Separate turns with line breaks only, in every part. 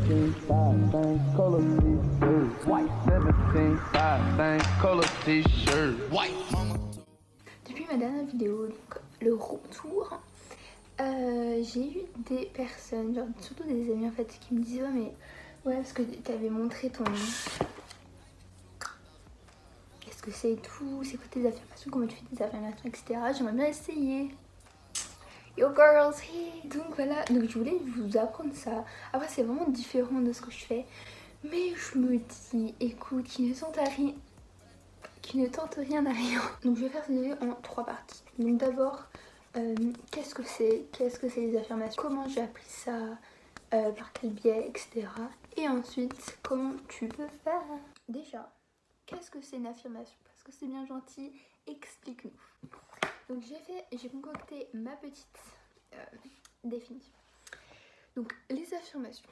17, 5, color t-shirt. White 17, 5, color t-shirt. White mama.
Depuis ma dernière vidéo, donc le retour, j'ai eu des personnes, genre surtout des amis en fait, qui me disaient ouais parce que t'avais montré ton... Qu'est-ce que c'est et tout, c'est quoi tes affirmations, comment tu fais tes affirmations, etc. J'aimerais bien essayer. Yo girls, hey. Donc voilà, donc je voulais vous apprendre ça. Après c'est vraiment différent de ce que je fais. Mais je me dis, écoute, qui ne tente rien à rien. Donc je vais faire cette vidéo en 3 parties. Donc d'abord, qu'est-ce que c'est les affirmations, comment j'ai appris ça, par quel biais, etc. Et ensuite, comment tu peux faire. Déjà, qu'est-ce que c'est une affirmation? Parce que c'est bien gentil, explique-nous. Donc j'ai concocté ma petite définition. Donc les affirmations,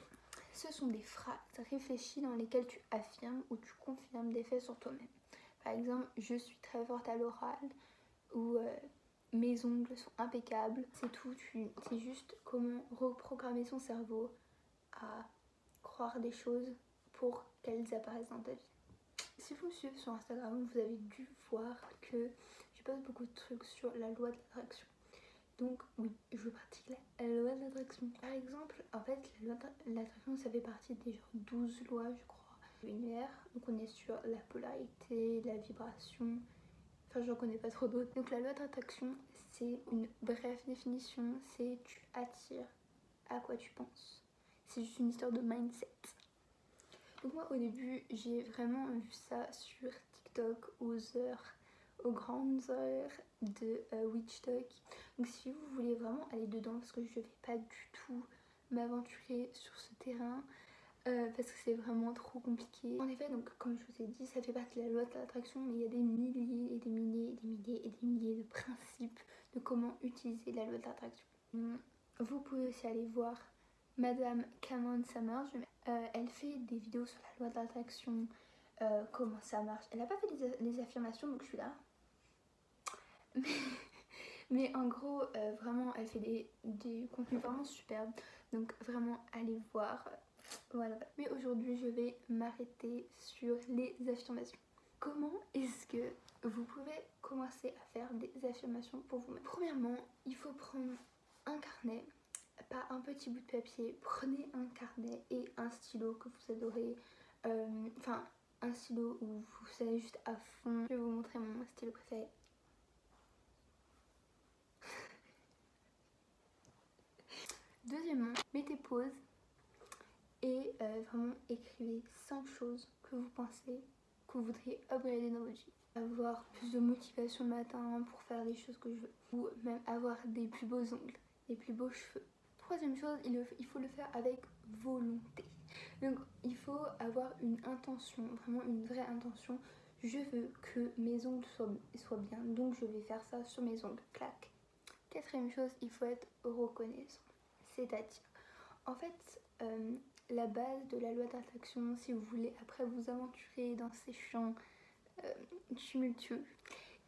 ce sont des phrases réfléchies dans lesquelles tu affirmes ou tu confirmes des faits sur toi-même. Par exemple, je suis très forte à l'oral, ou mes ongles sont impeccables. C'est tout, c'est juste comment reprogrammer son cerveau à croire des choses pour qu'elles apparaissent dans ta vie. Si vous me suivez sur Instagram, vous avez dû voir que je poste beaucoup de trucs sur la loi de l'attraction. Donc oui, je pratique la loi de l'attraction. Par exemple, en fait, la loi de l'attraction, ça fait partie des genre 12 lois, je crois, de l'univers. Donc on est sur la polarité, la vibration, enfin j'en connais pas trop d'autres. Donc la loi de l'attraction, c'est une brève définition, c'est tu attires à quoi tu penses. C'est juste une histoire de mindset. Donc moi au début, j'ai vraiment vu ça sur TikTok aux grandes heures de Witch Talk. Donc si vous voulez vraiment aller dedans, parce que je vais pas du tout m'aventurer sur ce terrain, parce que c'est vraiment trop compliqué. En effet, donc comme je vous ai dit, ça fait partie de la loi de l'attraction, mais il y a des milliers et des milliers et des milliers et des milliers de principes de comment utiliser la loi de l'attraction. Vous pouvez aussi aller voir Madame Cameron Summers. Elle fait des vidéos sur la loi de l'attraction, comment ça marche. Elle n'a pas fait les affirmations, donc je suis là. Mais en gros, vraiment, elle fait des contenus vraiment superbes. Donc vraiment, allez voir. Voilà. Mais aujourd'hui, je vais m'arrêter sur les affirmations. Comment est-ce que vous pouvez commencer à faire des affirmations pour vous-même? Premièrement, il faut prendre un carnet, pas un petit bout de papier. Prenez un carnet et un stylo que vous adorez. Enfin, un stylo où vous savez juste à fond. Je vais vous montrer mon stylo préféré. Deuxièmement, mettez pause et vraiment écrivez 5 choses que vous pensez que vous voudriez upgrader dans votre vie. Avoir plus de motivation le matin pour faire les choses que je veux, ou même avoir des plus beaux ongles, des plus beaux cheveux. Troisième chose, il faut le faire avec volonté. Donc il faut avoir une intention, vraiment une vraie intention. Je veux que mes ongles soient bien, donc je vais faire ça sur mes ongles. Clac. Quatrième chose, il faut être reconnaissant. C'est-à-dire, en fait, la base de la loi d'attraction, si vous voulez après vous aventurer dans ces champs tumultueux,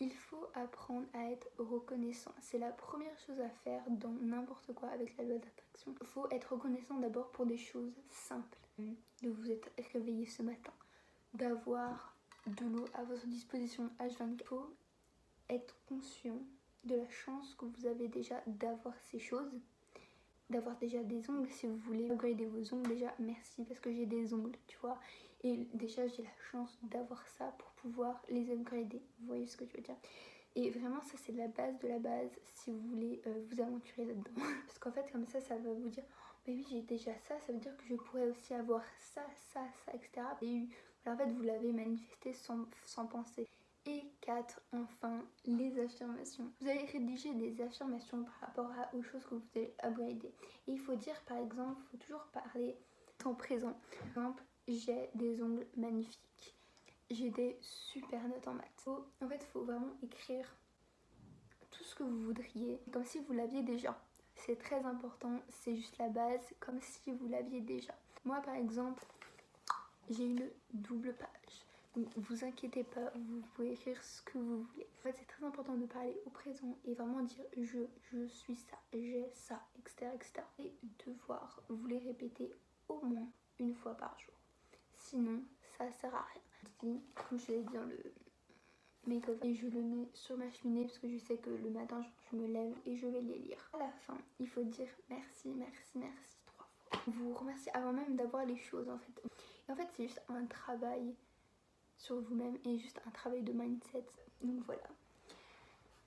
il faut apprendre à être reconnaissant. C'est la première chose à faire dans n'importe quoi avec la loi d'attraction. Il faut être reconnaissant d'abord pour des choses simples. De vous être réveillé ce matin, d'avoir de l'eau à votre disposition H24. Il faut être conscient de la chance que vous avez déjà d'avoir ces choses, d'avoir déjà des ongles. Si vous voulez upgrader vos ongles, déjà merci parce que j'ai des ongles, tu vois, et déjà j'ai la chance d'avoir ça pour pouvoir les upgrader. Vous voyez ce que je veux dire? Et vraiment ça c'est la base de la base si vous voulez vous aventurer là-dedans. Parce qu'en fait comme ça va vous dire mais oui j'ai déjà ça, ça veut dire que je pourrais aussi avoir ça, etc. Et voilà, en fait vous l'avez manifesté sans penser. Et 4, enfin, les affirmations. Vous allez rédiger des affirmations par rapport aux choses que vous allez upgrader. Et il faut dire, par exemple, il faut toujours parler en présent. Par exemple, j'ai des ongles magnifiques. J'ai des super notes en maths. En fait, il faut vraiment écrire tout ce que vous voudriez, comme si vous l'aviez déjà. C'est très important, c'est juste la base, comme si vous l'aviez déjà. Moi, par exemple, j'ai une double page. Donc vous inquiétez pas, vous pouvez écrire ce que vous voulez. En fait c'est très important de parler au présent et vraiment dire je suis ça, j'ai ça, etc. Et devoir vous les répéter au moins une fois par jour. Sinon, ça sert à rien. Comme je l'ai dit dans le make-up, et je le mets sur ma cheminée parce que je sais que le matin, je me lève et je vais les lire. À la fin, il faut dire merci, merci, merci 3 fois. Vous remerciez avant même d'avoir les choses en fait. Et en fait, c'est juste un travail sur vous-même et juste un travail de mindset. Donc voilà.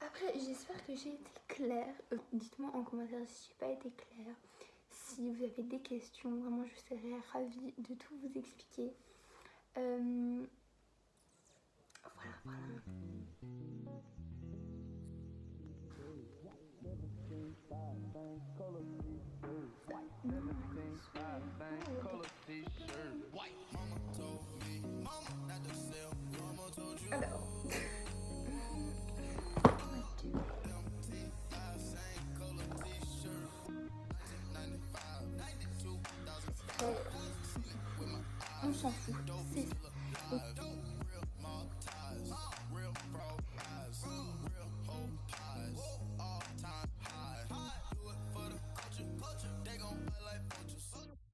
Après, j'espère que j'ai été claire. Dites-moi en commentaire si j'ai pas été claire. Si vous avez des questions, vraiment je serais ravie de tout vous expliquer. Voilà. Alors. On s'en fout.